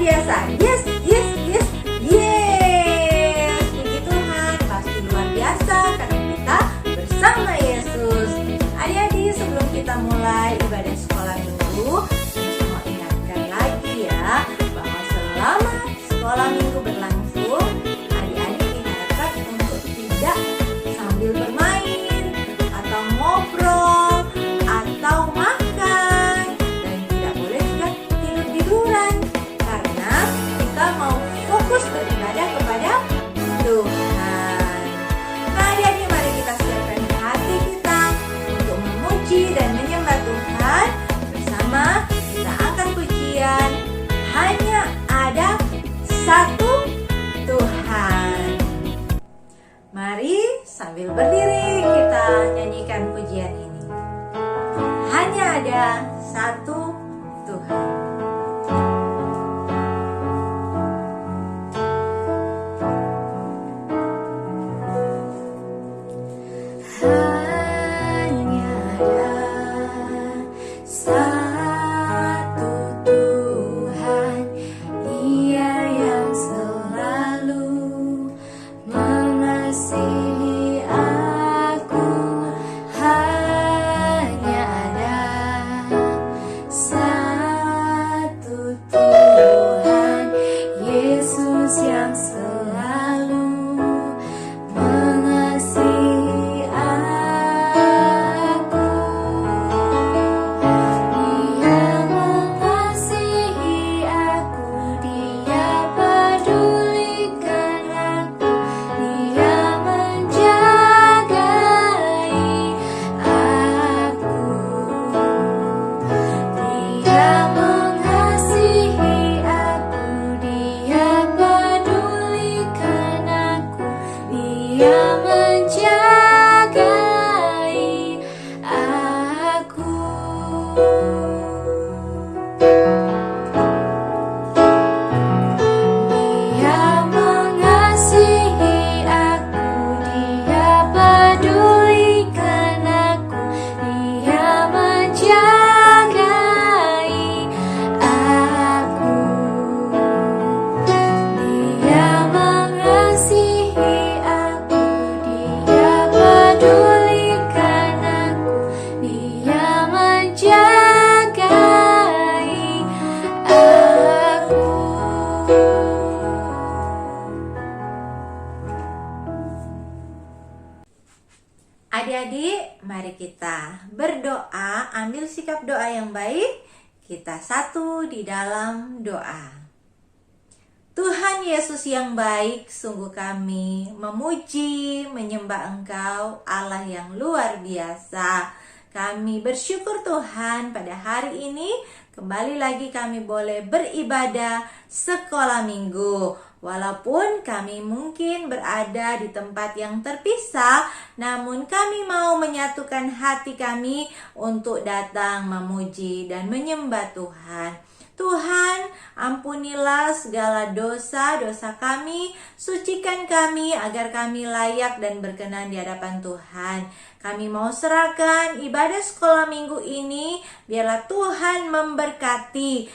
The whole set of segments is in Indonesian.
biasa. Yes, yes, yes, yes. Puji Tuhan, pasti luar biasa karena kita bersama Yesus. Adik-adik, sebelum kita mulai ibadah sekolah minggu, saya mau ingatkan lagi ya, bahwa selama sekolah minggu berlangsung, adik-adik diharapkan untuk tidak sambil bermain atau ngobrol atau makan, dan tidak boleh juga tidur-tiduran, karena kita mau fokus beribadah kepada Tuhan. Nah, adik-adik, mari kita siapkan hati kita untuk memuji dan menyembah Tuhan. Bersama kita angkat pujian, hanya ada satu Tuhan. Mari sambil berdiri kita nyanyikan pujian ini. Hanya ada satu Tuhan. Hanya ada satu Tuhan, Dia yang selalu mengasihi aku. Hanya ada satu Tuhan, Yesus yang selalu mengasihi aku. Dia mengasihi aku, Dia pedulikan aku, Dia menjagai aku. Dia mengasihi aku, Dia pedulikan aku, Dia menjagai aku. Dia mengasihi aku, Dia pedulikan aku, Dia menjagai aku. Dia mengasihi aku, Dia pedulikan aku, Dia menjagai aku. Adik-adik, mari kita berdoa, ambil sikap doa yang baik. Kita satu di dalam doa. Tuhan Yesus yang baik, sungguh kami memuji, menyembah Engkau, Allah yang luar biasa. Kami bersyukur Tuhan, pada hari ini kembali lagi kami boleh beribadah sekolah minggu. Walaupun kami mungkin berada di tempat yang terpisah, namun kami mau menyatukan hati kami untuk datang memuji dan menyembah Tuhan. Tuhan, ampunilah segala dosa-dosa kami, sucikan kami agar kami layak dan berkenan di hadapan Tuhan. Kami mau serahkan ibadah sekolah minggu ini, biarlah Tuhan memberkati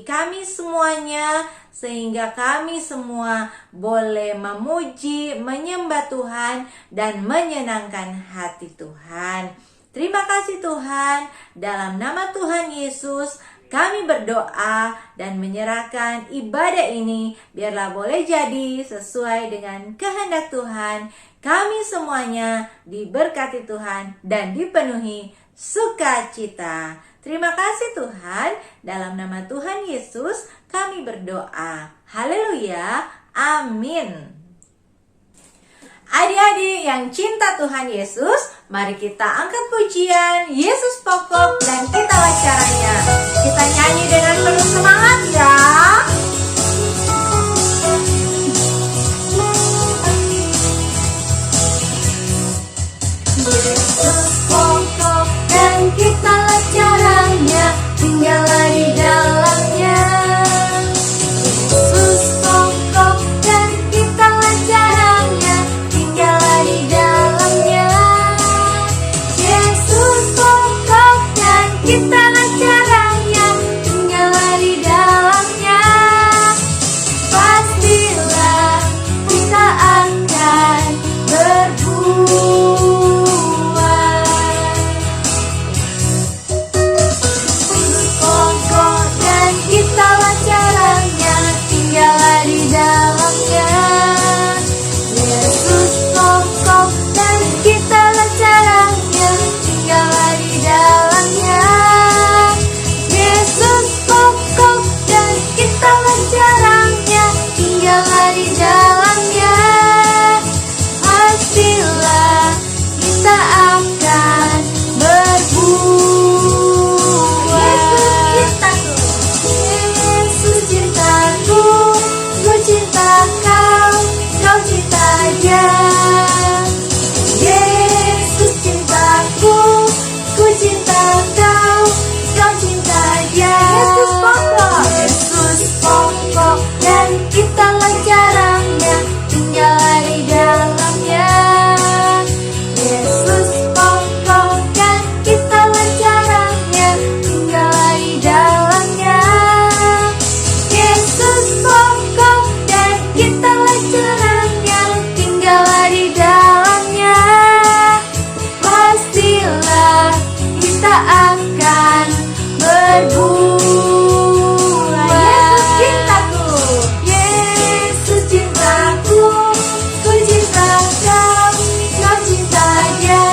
kami semuanya, sehingga kami semua boleh memuji, menyembah Tuhan, dan menyenangkan hati Tuhan. Terima kasih Tuhan, dalam nama Tuhan Yesus, kami berdoa dan menyerahkan ibadah ini, biarlah boleh jadi sesuai dengan kehendak Tuhan. Kami semuanya diberkati Tuhan dan dipenuhi sukacita. Terima kasih Tuhan, dalam nama Tuhan Yesus kami berdoa. Haleluya, amin. Adik-adik yang cinta Tuhan Yesus, mari kita angkat pujian Yesus pokok dan kitalah caranya. Kita nyanyi dengan penuh semangat ya. Yesus pokok dan kitalah caranya, tinggallah di dalamnya. Yesus pokok dan kitalah caranya, tinggallah di dalamnya. Yesus pokok dan kitalah caranya, tinggallah di dalamnya. Kitalah caranya, tinggallah di dalamnya. Yesus pokok dan kitalah caranya, tinggallah di dalamnya. Yesus pokok dan kitalah caranya, tinggallah di dalamnya. Pastilah kita akan berbuah. Yesus cintaku, ku cinta kau, kau cinta dia.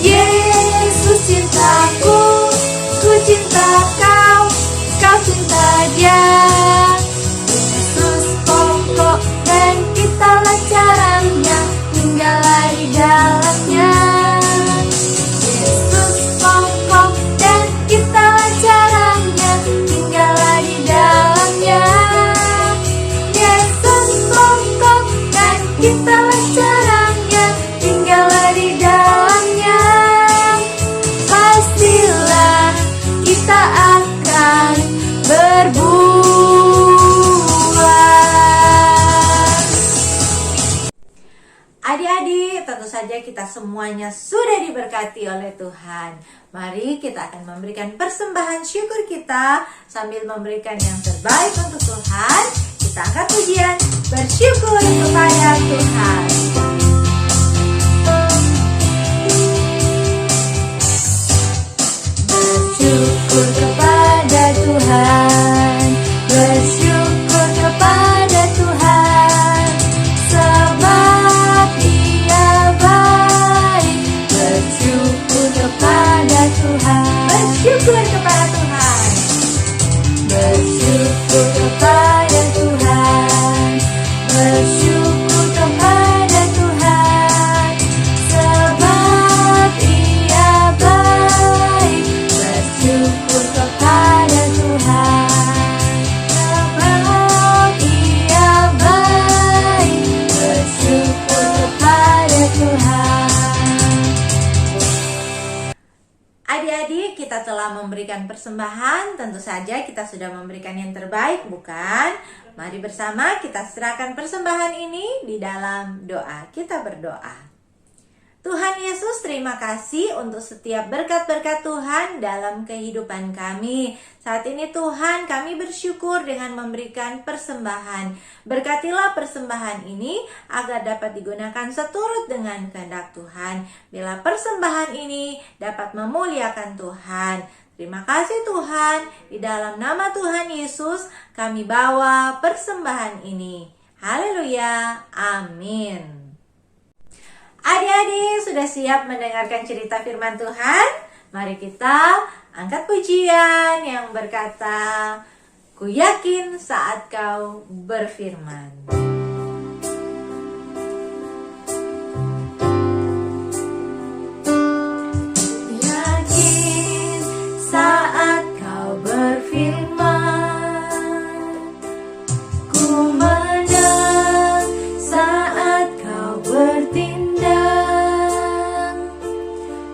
Yesus cintaku, ku cinta kau, kau cinta dia. Yesus pokok dan kitalah caranya, tinggallah di dalamnya. Yesus pokok dan kitalah caranya, tinggallah di dalamnya. Yesus pokok dan kitalah caranya, tinggallah di dalamnya. Pastilah kita akan berbuah. Adik-adik, tentu saja kita semuanya sudah diberkati oleh Tuhan. Mari kita akan memberikan persembahan syukur kita sambil memberikan yang terbaik untuk Tuhan. Kita angkat pujian bersyukur kepada Tuhan. Bersyukur kepada Tuhan, bersyukur kepada Tuhan, sebab Dia baik. Bersyukur kepada Tuhan, bersyukur kepada Tuhan, bersyukur kepada Tuhan, bersyukur kepada Tuhan, sebab Ia baik. Bersyukur kepada Tuhan, sebab Ia baik. Bersyukur kepada Tuhan. Adik-adik, kita telah memberikan persembahan. Tentu saja kita sudah memberikan yang terbaik, bukan? Mari bersama kita serahkan persembahan ini di dalam doa. Kita berdoa. Tuhan Yesus, terima kasih untuk setiap berkat-berkat Tuhan dalam kehidupan kami. Saat ini Tuhan, kami bersyukur dengan memberikan persembahan. Berkatilah persembahan ini agar dapat digunakan seturut dengan kehendak Tuhan. Bila persembahan ini dapat memuliakan Tuhan. Terima kasih Tuhan, di dalam nama Tuhan Yesus kami bawa persembahan ini. Haleluya, amin. Adik-adik, sudah siap mendengarkan cerita firman Tuhan? Mari kita angkat pujian yang berkata, "Ku yakin saat kau berfirman." Yakin saat kau berfirman, ku menang saat kau bertindak.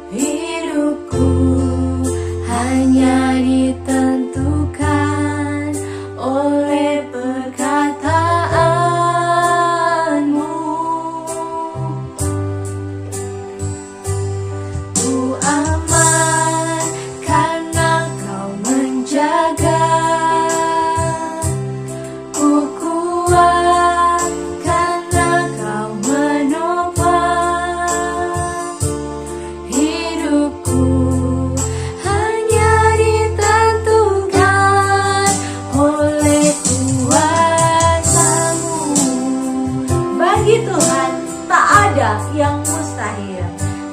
Hidupku hanya ditentukan oleh perkataanmu. Ku aman karena kau menjaga. Ku kuat karena kau menopang. Hidupku hanya ditentukan oleh kuasa-Mu. Bagi Tuhan tak ada yang mustahil.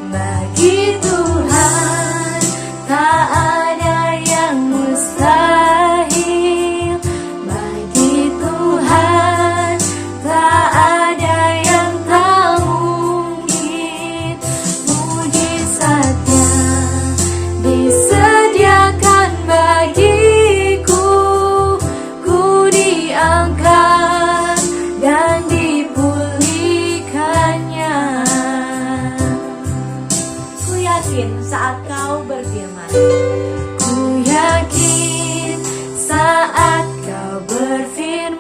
Bagi Tuhan tak ada yang mustahil. Bagi Tuhan tak ada yang tak mungkin. Mujizatnya disediakan bagiku. Ku diangkat dan dipulihkannya. Ku yakin saat kau berfirman. Ku yakin saat kau berfirman.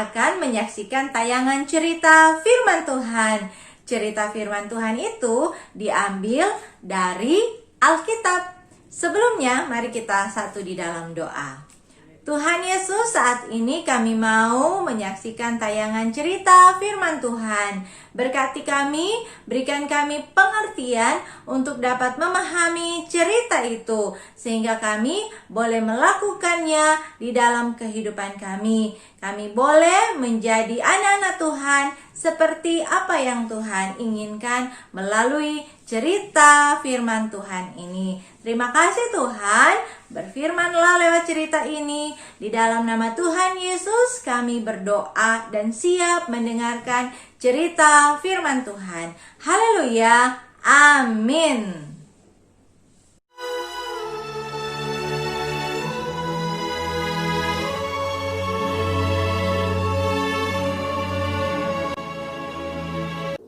akan menyaksikan tayangan cerita firman Tuhan. Cerita firman Tuhan itu diambil dari Alkitab. Sebelumnya, mari kita satu di dalam doa. Tuhan Yesus, saat ini kami mau menyaksikan tayangan cerita firman Tuhan. Berkati kami, berikan kami pengertian untuk dapat memahami cerita itu, sehingga kami boleh melakukannya di dalam kehidupan kami. Kami boleh menjadi anak-anak Tuhan seperti apa yang Tuhan inginkan melalui cerita firman Tuhan ini. Terima kasih Tuhan, berfirmanlah lewat cerita ini. Di dalam nama Tuhan Yesus kami berdoa dan siap mendengarkan cerita firman Tuhan. Haleluya, amin.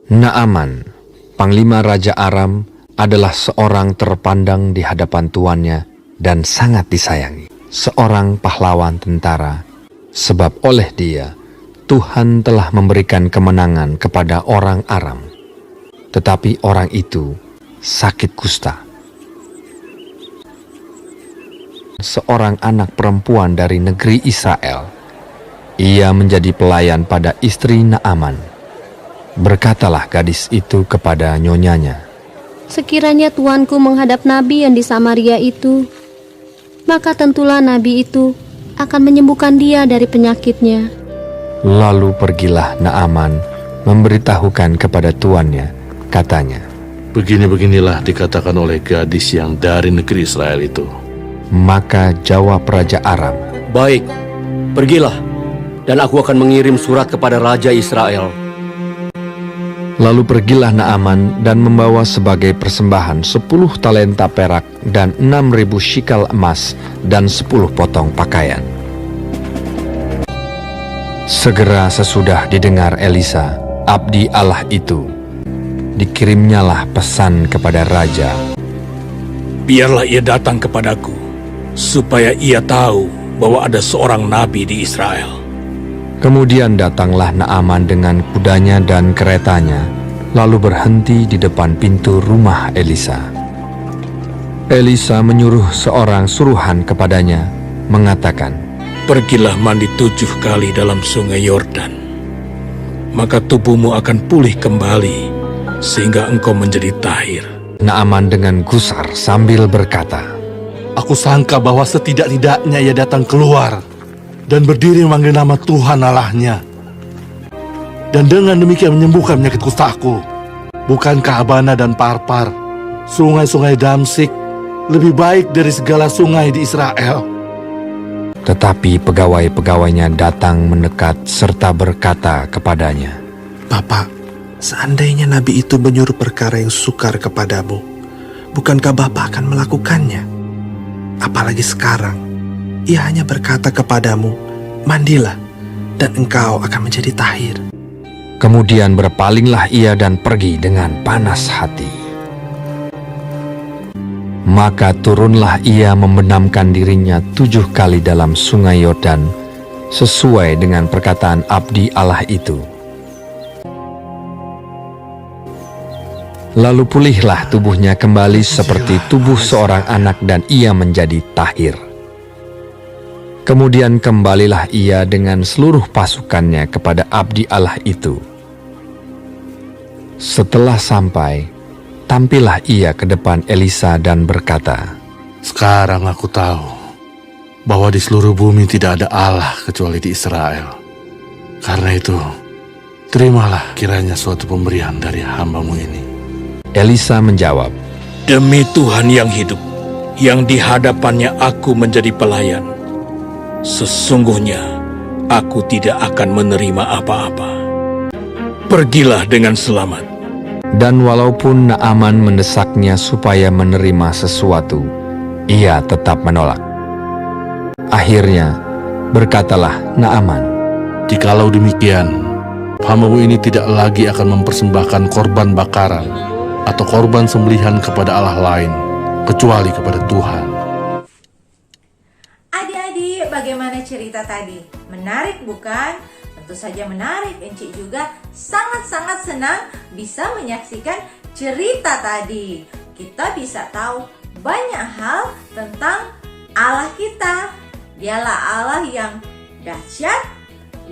Naaman, panglima Raja Aram, adalah seorang terpandang di hadapan tuannya dan sangat disayangi. Seorang pahlawan tentara, sebab oleh dia, Tuhan telah memberikan kemenangan kepada orang Aram. Tetapi orang itu sakit kusta. Seorang anak perempuan dari negeri Israel, ia menjadi pelayan pada istri Naaman. Berkatalah gadis itu kepada nyonyanya, "Sekiranya tuanku menghadap nabi yang di Samaria itu, maka tentulah nabi itu akan menyembuhkan dia dari penyakitnya." Lalu pergilah Naaman memberitahukan kepada tuannya, katanya, "Begini-beginilah dikatakan oleh gadis yang dari negeri Israel itu." Maka jawab Raja Aram, "Baik, pergilah, dan aku akan mengirim surat kepada Raja Israel." Lalu pergilah Naaman dan membawa sebagai persembahan 10 talenta perak dan 6.000 shikal emas dan 10 potong pakaian. Segera sesudah didengar Elisa, abdi Allah itu, dikirimnyalah pesan kepada raja, "Biarlah ia datang kepadaku, supaya ia tahu bahwa ada seorang nabi di Israel." Kemudian datanglah Naaman dengan kudanya dan keretanya, lalu berhenti di depan pintu rumah Elisa. Elisa menyuruh seorang suruhan kepadanya, mengatakan, "Pergilah mandi 7 kali dalam sungai Yordan, maka tubuhmu akan pulih kembali, sehingga engkau menjadi tahir." Naaman dengan gusar sambil berkata, Aku sangka bahwa setidak-tidaknya ia datang keluar dan berdiri memanggil nama Tuhan Allahnya, dan dengan demikian menyembuhkan penyakit kustaku. Bukankah Abana dan Parpar, sungai-sungai Damsik, lebih baik dari segala sungai di Israel? Tetapi pegawai-pegawainya datang mendekat serta berkata kepadanya, "Bapak, seandainya nabi itu menyuruh perkara yang sukar kepadamu, bukankah Bapak akan melakukannya? Apalagi sekarang, ia hanya berkata kepadamu, 'Mandilah, dan engkau akan menjadi tahir.'" Kemudian berpalinglah ia dan pergi dengan panas hati. Maka turunlah ia membenamkan dirinya 7 kali dalam sungai Yordan, sesuai dengan perkataan abdi Allah itu. Lalu pulihlah tubuhnya kembali seperti tubuh seorang anak dan ia menjadi tahir. Kemudian kembalilah ia dengan seluruh pasukannya kepada abdi Allah itu. Setelah sampai, tampillah ia ke depan Elisa dan berkata, Sekarang aku tahu bahwa di seluruh bumi tidak ada Allah kecuali di Israel. Karena itu, terimalah kiranya suatu pemberian dari hambamu ini. Elisa menjawab, "Demi Tuhan yang hidup, yang di hadapannya aku menjadi pelayan, sesungguhnya aku tidak akan menerima apa-apa. Pergilah dengan selamat." Dan walaupun Naaman mendesaknya supaya menerima sesuatu, ia tetap menolak. Akhirnya berkatalah Naaman, Jikalau demikian, hambamu ini tidak lagi akan mempersembahkan korban bakaran atau korban sembelihan kepada Allah lain, kecuali kepada Tuhan. Adik-adik, bagaimana cerita tadi? Menarik bukan? Tentu saja menarik. Encik juga sangat-sangat senang bisa menyaksikan cerita tadi. Kita bisa tahu banyak hal tentang Allah kita. Dialah Allah yang dahsyat,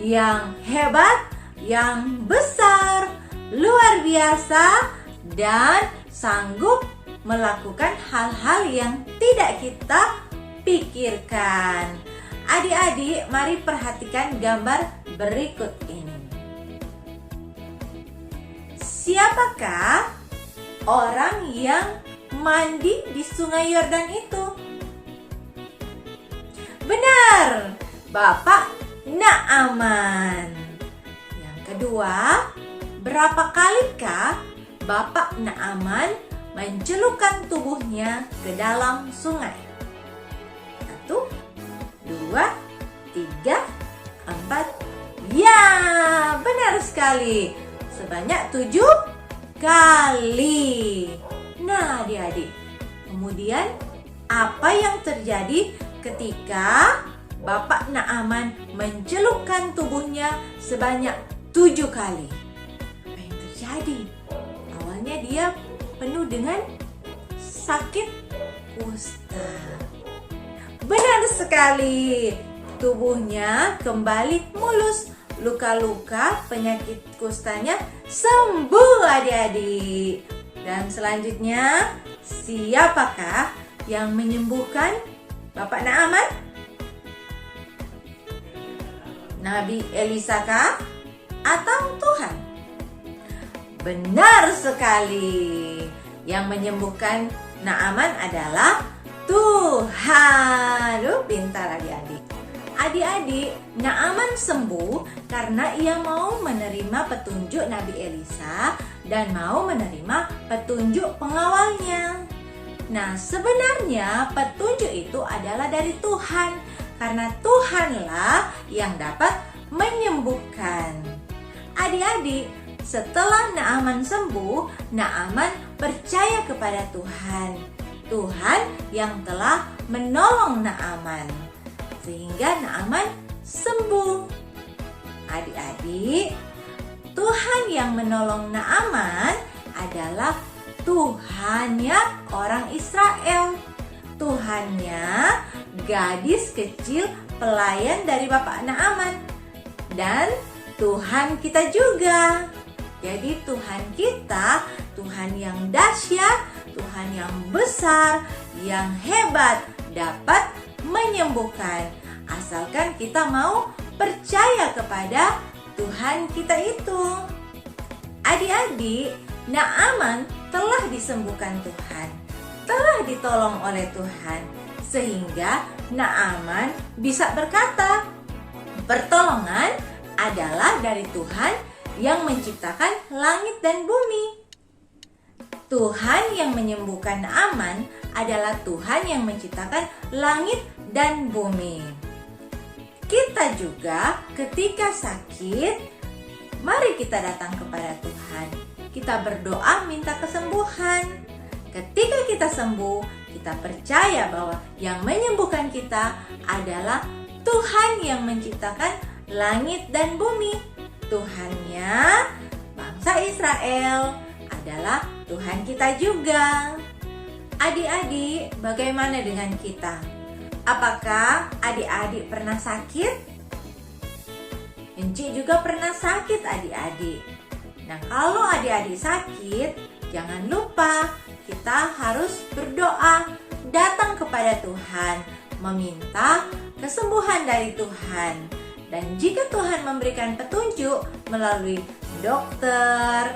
yang hebat, yang besar, luar biasa, dan sanggup melakukan hal-hal yang tidak kita pikirkan. Adik-adik, mari perhatikan gambar berikut ini. Siapakah orang yang mandi di Sungai Yordan itu? Benar, Bapak Naaman. Yang kedua, berapa kalikah Bapak Naaman mencelupkan tubuhnya ke dalam sungai? 1, 2, 3, 4. Ya, benar sekali. Sebanyak 7 kali. Nah, adik-adik, kemudian apa yang terjadi ketika Bapak Naaman mencelupkan tubuhnya sebanyak 7 kali? Apa yang terjadi? Awalnya dia penuh dengan sakit kusta. Benar sekali, tubuhnya kembali mulus. Luka-luka penyakit kustanya sembuh, adik-adik. Dan selanjutnya, siapakah yang menyembuhkan Bapak Naaman? Nabi Elisa kah? Atau Tuhan? Benar sekali. Yang menyembuhkan Naaman adalah Tuhan. Pintar adik-adik. Adik-adik, Naaman sembuh karena ia mau menerima petunjuk Nabi Elisa dan mau menerima petunjuk pengawalnya. Nah, sebenarnya petunjuk itu adalah dari Tuhan, karena Tuhanlah yang dapat menyembuhkan. Adik-adik, setelah Naaman sembuh, Naaman percaya kepada Tuhan. Tuhan yang telah menolong Naaman, sehingga Naaman sembuh. Adik-adik, Tuhan yang menolong Naaman adalah Tuhannya orang Israel. Tuhannya gadis kecil pelayan dari Bapak Naaman. Dan Tuhan kita juga. Jadi Tuhan kita, Tuhan yang dahsyat, Tuhan yang besar, yang hebat, dapat menyembuhkan. Asalkan kita mau percaya kepada Tuhan kita itu. Adik-adik, Naaman telah disembuhkan Tuhan, telah ditolong oleh Tuhan, sehingga Naaman bisa berkata, pertolongan adalah dari Tuhan yang menciptakan langit dan bumi. Tuhan yang menyembuhkan Naaman adalah Tuhan yang menciptakan langit dan bumi. Kita juga ketika sakit, mari kita datang kepada Tuhan. Kita berdoa minta kesembuhan. Ketika kita sembuh, kita percaya bahwa yang menyembuhkan kita adalah Tuhan yang menciptakan langit dan bumi. Tuhannya bangsa Israel adalah Tuhan kita juga. Adik-adik, bagaimana dengan kita? Apakah adik-adik pernah sakit? Encik juga pernah sakit, adik-adik. Nah, kalau adik-adik sakit, jangan lupa kita harus berdoa, datang kepada Tuhan, meminta kesembuhan dari Tuhan. Dan jika Tuhan memberikan petunjuk melalui dokter,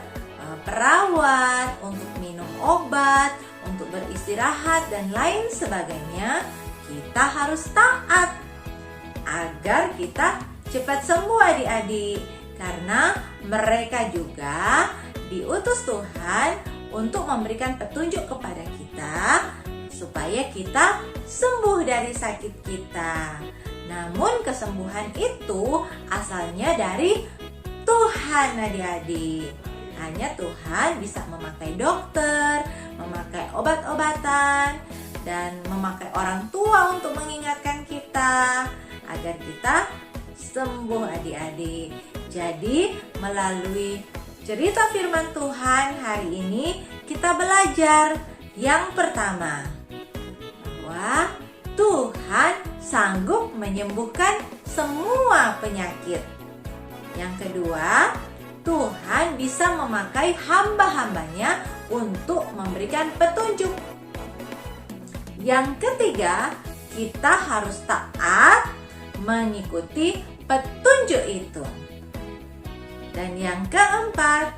perawat, untuk minum obat, untuk beristirahat, dan lain sebagainya, kita harus taat agar kita cepat sembuh, adik-adik. Karena mereka juga diutus Tuhan untuk memberikan petunjuk kepada kita supaya kita sembuh dari sakit kita. Namun kesembuhan itu asalnya dari Tuhan, adik-adik. Hanya Tuhan bisa memakai dokter, memakai obat-obatan, dan memakai orang tua untuk mengingatkan kita agar kita sembuh adik-adik. Jadi melalui cerita firman Tuhan hari ini kita belajar yang pertama bahwa Tuhan sanggup menyembuhkan semua penyakit. Yang kedua, Tuhan bisa memakai hamba-hambanya untuk memberikan petunjuk. Yang ketiga, kita harus taat mengikuti petunjuk itu. Dan yang keempat,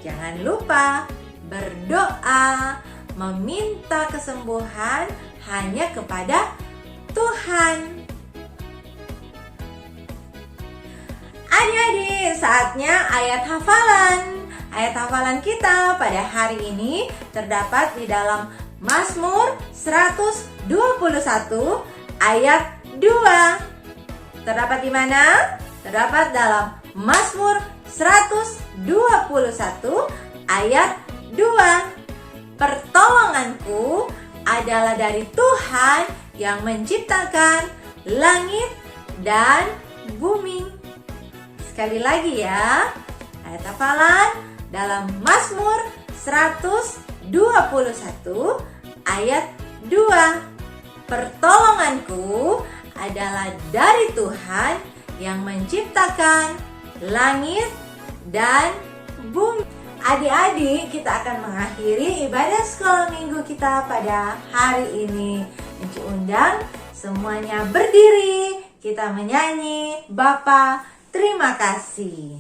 jangan lupa berdoa, meminta kesembuhan hanya kepada Tuhan. Adik-adik, saatnya ayat hafalan. Ayat hafalan kita pada hari ini terdapat di dalam Mazmur 121 ayat 2. Terdapat di mana? Terdapat dalam Mazmur 121 ayat 2. Pertolonganku adalah dari Tuhan yang menciptakan langit dan bumi. Sekali lagi ya, ayat hafalan dalam Mazmur 121 ayat 2. Pertolonganku adalah dari Tuhan yang menciptakan langit dan bumi. Adik-adik, kita akan mengakhiri ibadah sekolah minggu kita pada hari ini. Enci undang semuanya berdiri, kita menyanyi Bapa terima kasih.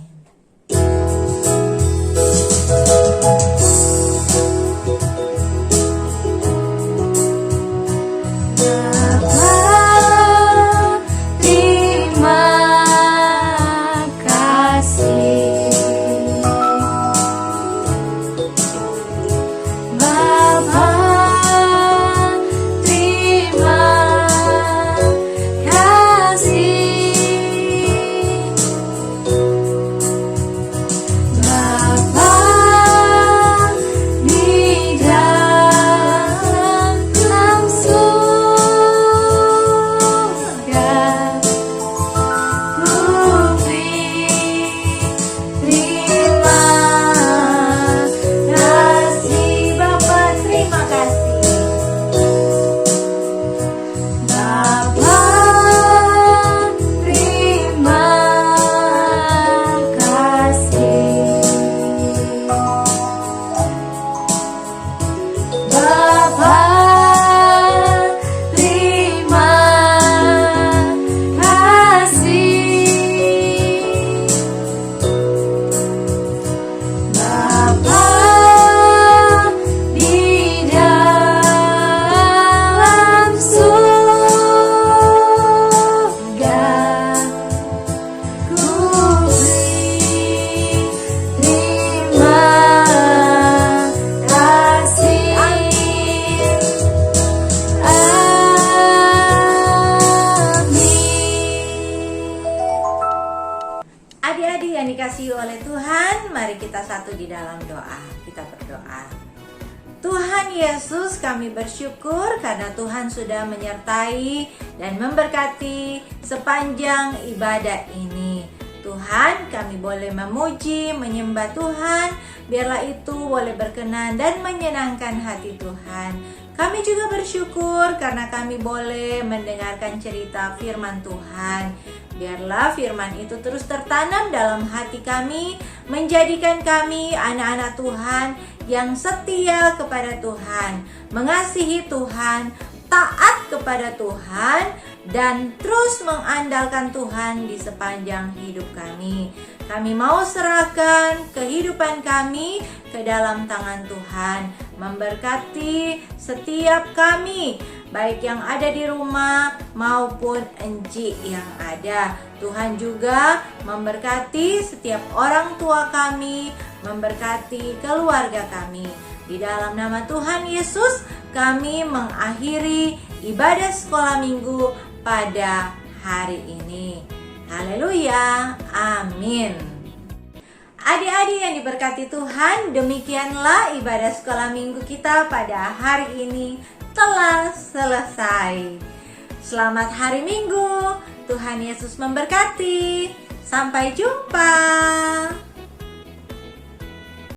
Adik-adik yang dikasihi oleh Tuhan, mari kita satu di dalam doa. Kita berdoa. Tuhan Yesus, kami bersyukur karena Tuhan sudah menyertai dan memberkati sepanjang ibadah ini. Tuhan, kami boleh memuji, menyembah Tuhan, biarlah itu boleh berkenan dan menyenangkan hati Tuhan. Kami juga bersyukur karena kami boleh mendengarkan cerita firman Tuhan. Biarlah firman itu terus tertanam dalam hati kami, menjadikan kami anak-anak Tuhan yang setia kepada Tuhan, mengasihi Tuhan, taat kepada Tuhan, dan terus mengandalkan Tuhan di sepanjang hidup kami. Kami mau serahkan kehidupan kami ke dalam tangan Tuhan, memberkati setiap kami, baik yang ada di rumah maupun enci yang ada. Tuhan juga memberkati setiap orang tua kami, memberkati keluarga kami. Di dalam nama Tuhan Yesus, kami mengakhiri ibadah sekolah minggu pada hari ini. Haleluya, amin. Adik-adik yang diberkati Tuhan, demikianlah ibadah sekolah minggu kita pada hari ini telah selesai. Selamat hari Minggu, Tuhan Yesus memberkati. Sampai jumpa.